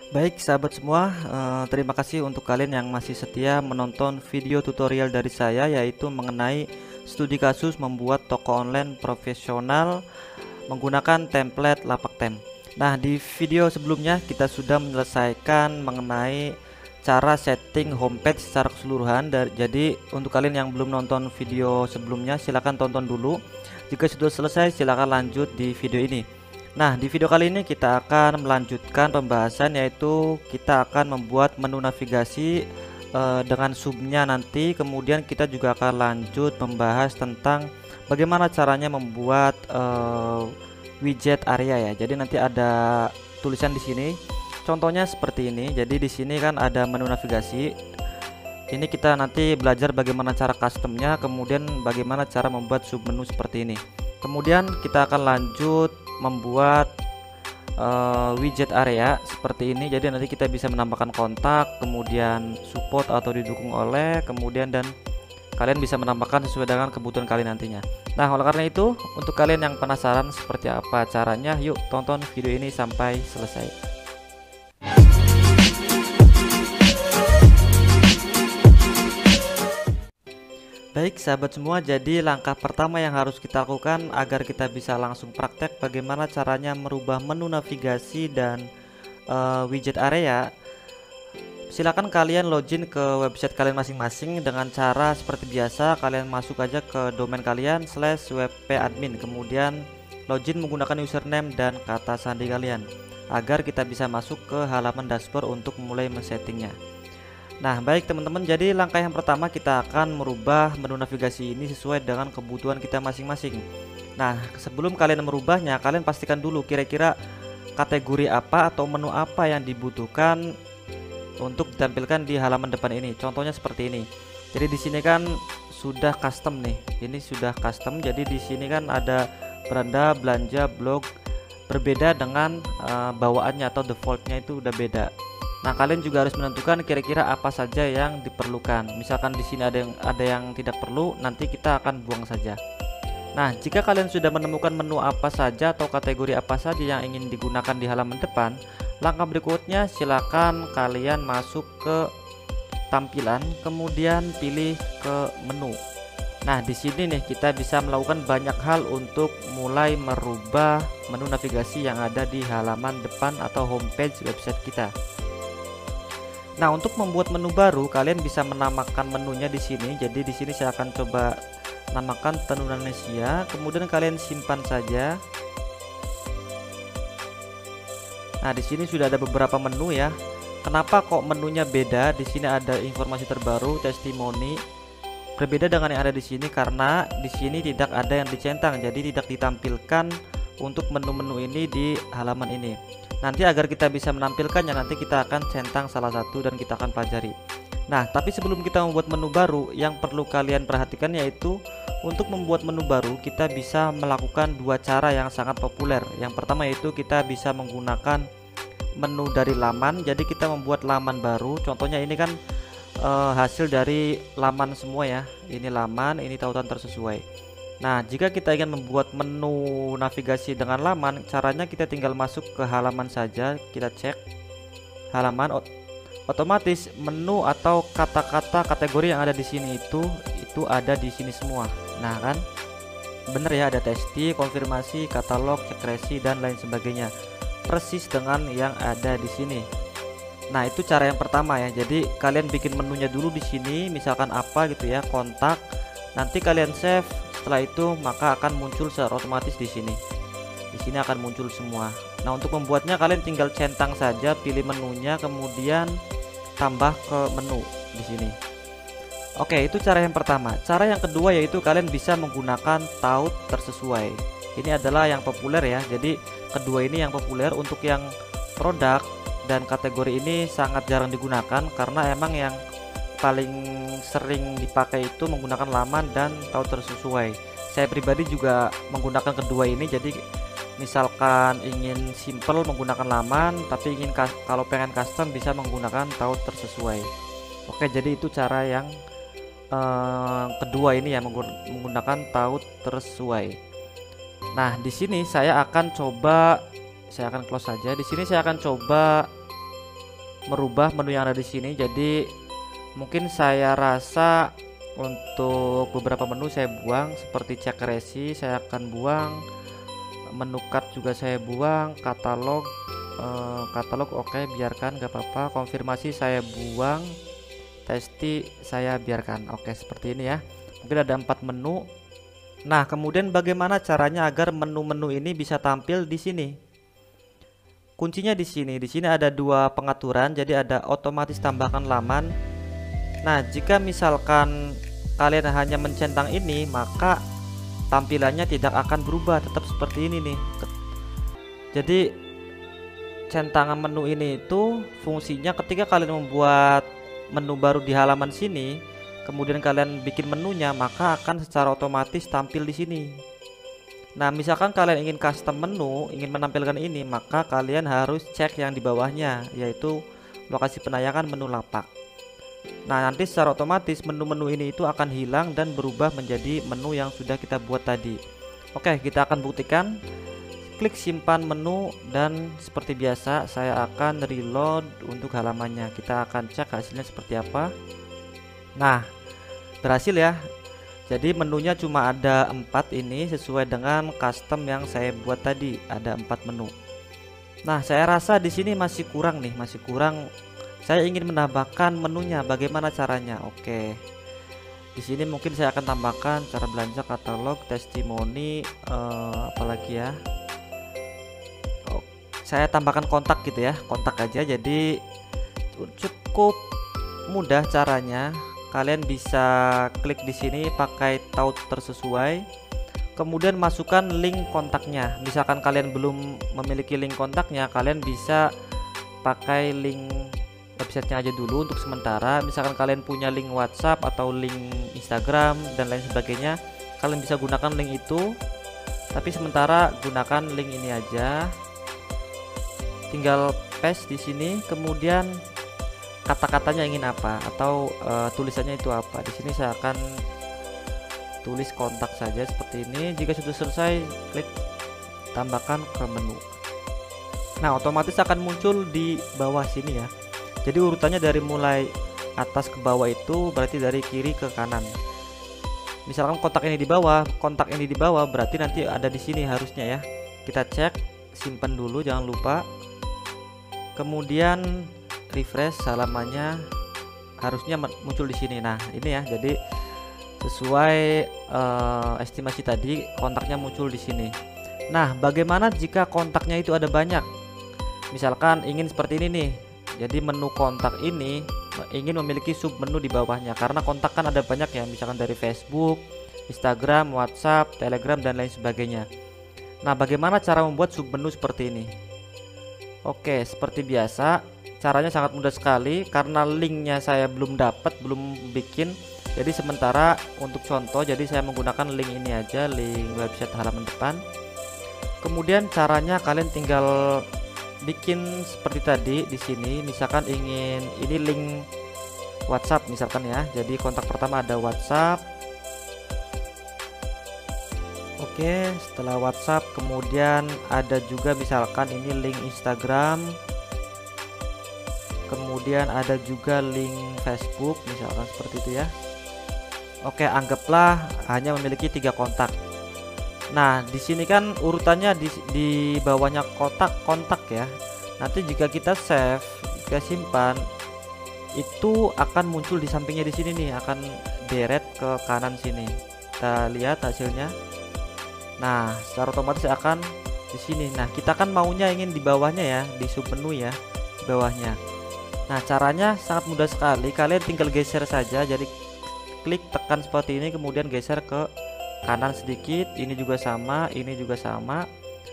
Baik sahabat semua, terima kasih untuk kalian yang masih setia menonton video tutorial dari saya, yaitu mengenai studi kasus membuat toko online profesional menggunakan template lapak tem. Nah, di video sebelumnya kita sudah menyelesaikan mengenai cara setting homepage secara keseluruhan. Jadi untuk kalian yang belum nonton video sebelumnya, silahkan tonton dulu. Jika sudah selesai, silahkan lanjut di video ini. Nah, di video kali ini kita akan melanjutkan pembahasan, yaitu kita akan membuat menu navigasi dengan subnya nanti. Kemudian kita juga akan lanjut membahas tentang bagaimana caranya membuat widget area ya. Jadi nanti ada tulisan di sini. Contohnya seperti ini. Jadi di sini kan ada menu navigasi. Ini kita nanti belajar bagaimana cara customnya, kemudian bagaimana cara membuat submenu seperti ini. Kemudian kita akan lanjut membuat widget area seperti ini. Jadi nanti kita bisa menambahkan kontak, kemudian support atau didukung oleh, kemudian dan kalian bisa menambahkan sesuai dengan kebutuhan kalian nantinya. Nah, oleh karena itu, untuk kalian yang penasaran seperti apa caranya, yuk tonton video ini sampai selesai. Baik sahabat semua, jadi langkah pertama yang harus kita lakukan agar kita bisa langsung praktek bagaimana caranya merubah menu navigasi dan widget area. Silakan kalian login ke website kalian masing-masing dengan cara seperti biasa. Kalian masuk aja ke domain kalian /wp-admin, kemudian login menggunakan username dan kata sandi kalian agar kita bisa masuk ke halaman dashboard untuk mulai men-settingnya. Nah, baik teman-teman, jadi langkah yang pertama kita akan merubah menu navigasi ini sesuai dengan kebutuhan kita masing-masing. Nah, sebelum kalian merubahnya, kalian pastikan dulu kira-kira kategori apa atau menu apa yang dibutuhkan untuk ditampilkan di halaman depan ini. Contohnya seperti ini. Jadi di sini kan sudah custom nih. Ini sudah custom. Jadi di sini kan ada beranda, belanja, blog, berbeda dengan bawaannya atau defaultnya itu udah beda. Nah, kalian juga harus menentukan kira-kira apa saja yang diperlukan. Misalkan di sini ada yang tidak perlu, nanti kita akan buang saja. Nah, jika kalian sudah menemukan menu apa saja atau kategori apa saja yang ingin digunakan di halaman depan, langkah berikutnya silakan kalian masuk ke tampilan, kemudian pilih ke menu. Nah, di sini nih kita bisa melakukan banyak hal untuk mulai merubah menu navigasi yang ada di halaman depan atau homepage website kita. Nah, untuk membuat menu baru, kalian bisa menamakan menunya di sini. Jadi di sini saya akan coba namakan Tenun Indonesia, kemudian kalian simpan saja. Nah, di sini sudah ada beberapa menu ya. Kenapa kok menunya beda? Di sini ada informasi terbaru, testimoni. Berbeda dengan yang ada di sini karena di sini tidak ada yang dicentang, jadi tidak ditampilkan untuk menu-menu ini di halaman ini. Nanti agar kita bisa menampilkannya, nanti kita akan centang salah satu dan kita akan pelajari. Nah, tapi sebelum kita membuat menu baru, yang perlu kalian perhatikan yaitu untuk membuat menu baru kita bisa melakukan dua cara yang sangat populer. Yang pertama yaitu kita bisa menggunakan menu dari laman. Jadi kita membuat laman baru. Contohnya ini kan hasil dari laman semua ya. Ini laman, ini tautan tersesuai. Nah, jika kita ingin membuat menu navigasi dengan laman, caranya kita tinggal masuk ke halaman saja, kita cek halaman, otomatis menu atau kata-kata kategori yang ada di sini itu ada di sini semua. Nah, kan bener ya, ada testi, konfirmasi, katalog, cek resi dan lain sebagainya. Persis dengan yang ada di sini. Nah, itu cara yang pertama ya. Jadi kalian bikin menunya dulu di sini, misalkan apa gitu ya, kontak. Nanti kalian save. Setelah itu maka akan muncul secara otomatis di sini. Di sini akan muncul semua. Nah, untuk membuatnya kalian tinggal centang saja, pilih menunya, kemudian tambah ke menu di sini. Oke, itu cara yang pertama. Cara yang kedua yaitu kalian bisa menggunakan taut tersesuai. Ini adalah yang populer ya. Jadi kedua ini yang populer. Untuk yang produk dan kategori ini sangat jarang digunakan karena emang yang paling sering dipakai itu menggunakan laman dan taut tersesuai. Saya pribadi juga menggunakan kedua ini. Jadi misalkan ingin simple menggunakan laman, tapi ingin kalau pengen custom bisa menggunakan taut tersesuai. Oke, jadi itu cara yang kedua ini ya, menggunakan taut tersesuai. Nah, di sini saya akan close saja. Di sini saya akan coba merubah menu yang ada di sini. Jadi mungkin saya rasa untuk beberapa menu saya buang, seperti cek resi saya akan buang, menu card juga saya buang, katalog oke, biarkan gak apa-apa, konfirmasi saya buang, testi saya biarkan. Oke, seperti ini ya. Mungkin ada 4 menu. Nah, kemudian bagaimana caranya agar menu-menu ini bisa tampil di sini? Kuncinya di sini. Di sini ada 2 pengaturan, jadi ada otomatis tambahkan laman. Nah, jika misalkan kalian hanya mencentang ini, maka tampilannya tidak akan berubah, tetap seperti ini nih. Jadi centangan menu ini itu fungsinya ketika kalian membuat menu baru di halaman sini, kemudian kalian bikin menunya, maka akan secara otomatis tampil di sini. Nah, misalkan kalian ingin custom menu, ingin menampilkan ini, maka kalian harus cek yang di bawahnya, yaitu lokasi penayangan menu lapak. Nah, nanti secara otomatis menu-menu ini itu akan hilang dan berubah menjadi menu yang sudah kita buat tadi. Oke, kita akan buktikan. Klik simpan menu dan seperti biasa saya akan reload untuk halamannya. Kita akan cek hasilnya seperti apa. Nah, berhasil ya. Jadi menunya cuma ada 4 ini sesuai dengan custom yang saya buat tadi, ada 4 menu. Nah, saya rasa di sini masih kurang nih, masih kurang. Saya ingin menambahkan menunya, bagaimana caranya? Oke. Di sini mungkin saya akan tambahkan cara belanja, katalog, testimoni, apalagi ya. Oh, saya tambahkan kontak gitu ya, kontak aja. Jadi cukup mudah caranya. Kalian bisa klik di sini pakai taught tersesuai, kemudian masukkan link kontaknya. Misalkan kalian belum memiliki link kontaknya, kalian bisa pakai link websitenya aja dulu untuk sementara. Misalkan kalian punya link WhatsApp atau link Instagram dan lain sebagainya, kalian bisa gunakan link itu, tapi sementara gunakan link ini aja. Tinggal paste di sini, kemudian kata-katanya ingin apa atau tulisannya itu apa. Di sini saya akan tulis kontak saja seperti ini. Jika sudah selesai, klik tambahkan ke menu. Nah, otomatis akan muncul di bawah sini ya. Jadi urutannya dari mulai atas ke bawah itu berarti dari kiri ke kanan. Misalkan kontak ini di bawah, berarti nanti ada di sini harusnya ya. Kita cek, simpan dulu jangan lupa. Kemudian refresh halamannya, harusnya muncul di sini. Nah, ini ya. Jadi sesuai estimasi tadi, kontaknya muncul di sini. Nah, bagaimana jika kontaknya itu ada banyak? Misalkan ingin seperti ini nih. Jadi menu kontak ini ingin memiliki sub menu di bawahnya, karena kontak kan ada banyak ya, misalkan dari Facebook, Instagram, WhatsApp, Telegram dan lain sebagainya. Nah, bagaimana cara membuat sub menu seperti ini? Oke, seperti biasa, caranya sangat mudah sekali. Karena linknya saya belum dapat, belum bikin, jadi sementara untuk contoh, jadi saya menggunakan link ini aja, link website halaman depan. Kemudian caranya kalian tinggal bikin seperti tadi di sini. Misalkan ingin ini link WhatsApp misalkan ya. Jadi kontak pertama ada WhatsApp. Oke, setelah WhatsApp kemudian ada juga misalkan ini link Instagram. Kemudian ada juga link Facebook misalkan seperti itu ya. Oke, anggaplah hanya memiliki 3 kontak. Nah, di sini kan urutannya di bawahnya kontak ya. Nanti jika kita save, kita simpan, itu akan muncul di sampingnya di sini nih, akan deret ke kanan sini. Kita lihat hasilnya. Nah, secara otomatis akan di sini. Nah, kita kan maunya ingin di bawahnya ya, di sub menu ya, di bawahnya. Nah, caranya sangat mudah sekali. Kalian tinggal geser saja. Jadi klik tekan seperti ini, kemudian geser ke kanan sedikit. Ini juga sama, ini juga sama,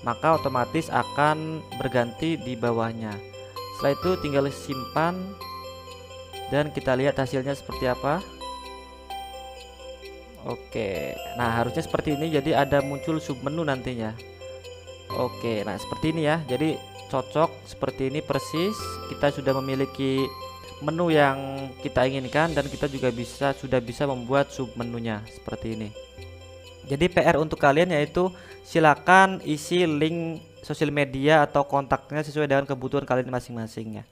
maka otomatis akan berganti di bawahnya. Setelah itu tinggal simpan dan kita lihat hasilnya seperti apa. Oke, nah harusnya seperti ini. Jadi ada muncul sub menu nantinya. Oke, nah seperti ini ya. Jadi cocok seperti ini persis. Kita sudah memiliki menu yang kita inginkan dan kita juga sudah bisa membuat sub menunya seperti ini. Jadi PR untuk kalian yaitu silakan isi link sosial media atau kontaknya sesuai dengan kebutuhan kalian masing-masing ya.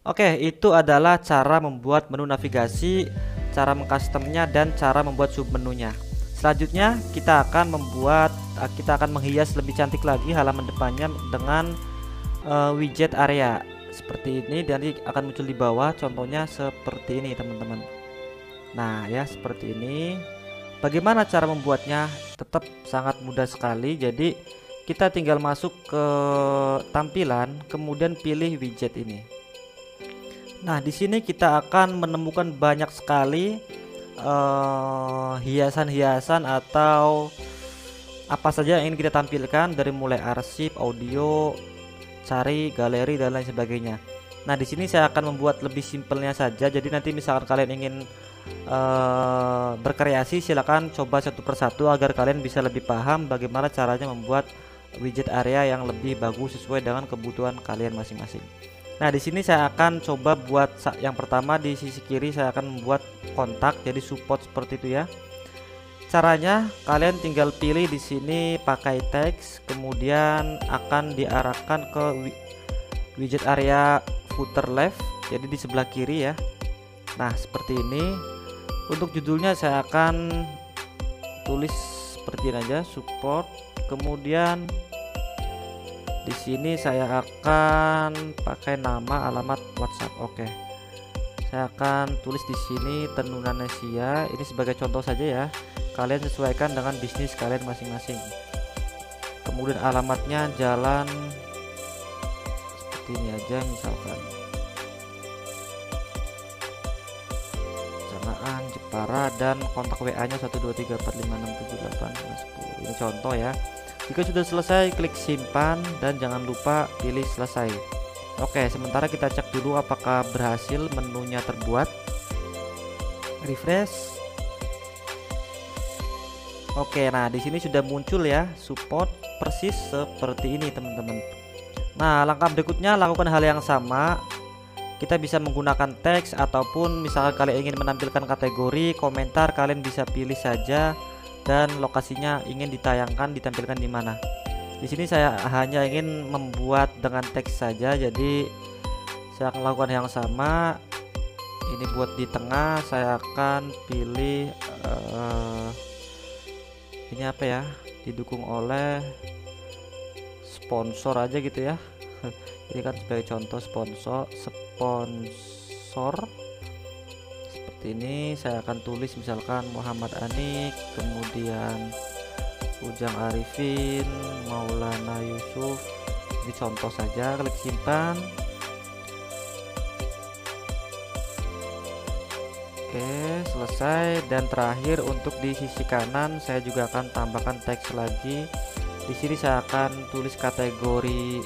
Oke, itu adalah cara membuat menu navigasi, cara mengcustomnya, dan cara membuat submenunya. Selanjutnya kita akan menghias lebih cantik lagi halaman depannya dengan widget area seperti ini, dan nanti akan muncul di bawah. Contohnya seperti ini teman-teman. Nah ya, seperti ini. Bagaimana cara membuatnya? Tetap sangat mudah sekali. Jadi kita tinggal masuk ke tampilan, kemudian pilih widget ini. Nah, di sini kita akan menemukan banyak sekali hiasan-hiasan atau apa saja yang ingin kita tampilkan, dari mulai arsip, audio, cari, galeri, dan lain sebagainya. Nah, di sini saya akan membuat lebih simpelnya saja. Jadi nanti misalkan kalian ingin berkreasi, silakan coba satu persatu agar kalian bisa lebih paham bagaimana caranya membuat widget area yang lebih bagus sesuai dengan kebutuhan kalian masing-masing. Nah, di sini saya akan coba buat yang pertama. Di sisi kiri saya akan membuat kontak, jadi support seperti itu ya. Caranya kalian tinggal pilih di sini pakai teks, kemudian akan diarahkan ke widget area footer left, jadi di sebelah kiri ya. Nah, seperti ini. Untuk judulnya saya akan tulis seperti ini aja, support. Kemudian di sini saya akan pakai nama, alamat WhatsApp. Oke. Saya akan tulis di sini Tenunanesia. Ini sebagai contoh saja ya. Kalian sesuaikan dengan bisnis kalian masing-masing. Kemudian alamatnya jalan seperti ini aja misalkan. Janaan Jepara, dan kontak WA-nya 12345678810. Ini contoh ya. Jika sudah selesai, klik simpan dan jangan lupa pilih selesai. Oke, sementara kita cek dulu apakah berhasil menunya terbuat. Refresh. Oke, nah di sini sudah muncul ya, support persis seperti ini teman-teman. Nah, langkah berikutnya lakukan hal yang sama. Kita bisa menggunakan teks, ataupun misalkan kalian ingin menampilkan kategori, komentar, kalian bisa pilih saja. Dan lokasinya ingin ditampilkan di mana. Di sini saya hanya ingin membuat dengan teks saja, jadi saya akan lakukan yang sama. Ini buat di tengah, saya akan pilih ini apa ya, didukung oleh sponsor aja gitu ya. Ini kan sebagai contoh sponsor ini. Saya akan tulis misalkan Muhammad Anik, kemudian Ujang Arifin, Maulana Yusuf. Ini contoh saja, klik simpan. Oke, selesai. Dan terakhir untuk di sisi kanan saya juga akan tambahkan teks lagi. Di sini saya akan tulis kategori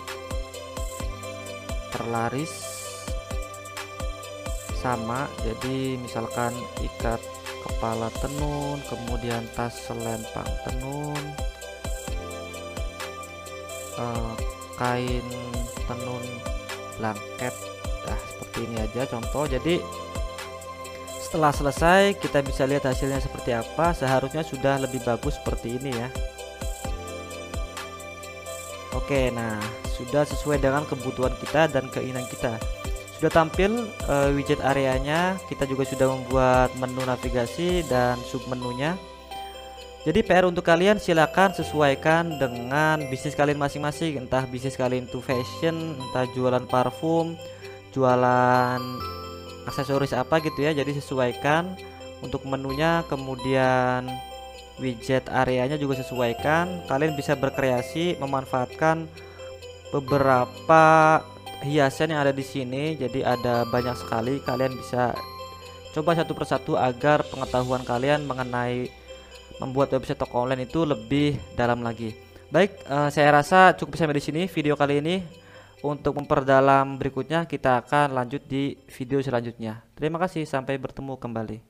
terlaris sama, jadi misalkan ikat kepala tenun, kemudian tas selempang tenun, kain tenun blanket. Nah, seperti ini aja contoh. Jadi setelah selesai kita bisa lihat hasilnya seperti apa. Seharusnya sudah lebih bagus seperti ini ya. Oke, nah sudah sesuai dengan kebutuhan kita dan keinginan kita. Sudah tampil widget areanya. Kita juga sudah membuat menu navigasi dan submenunya. Jadi PR untuk kalian, silakan sesuaikan dengan bisnis kalian masing-masing. Entah bisnis kalian itu fashion, entah jualan parfum, jualan aksesoris apa gitu ya. Jadi sesuaikan untuk menunya, kemudian widget areanya juga sesuaikan. Kalian bisa berkreasi memanfaatkan beberapa hiasan yang ada di sini. Jadi ada banyak sekali. Kalian bisa coba satu persatu agar pengetahuan kalian mengenai membuat website toko online itu lebih dalam lagi. Baik, saya rasa cukup sampai di sini video kali ini. Untuk memperdalam berikutnya kita akan lanjut di video selanjutnya. Terima kasih, sampai bertemu kembali.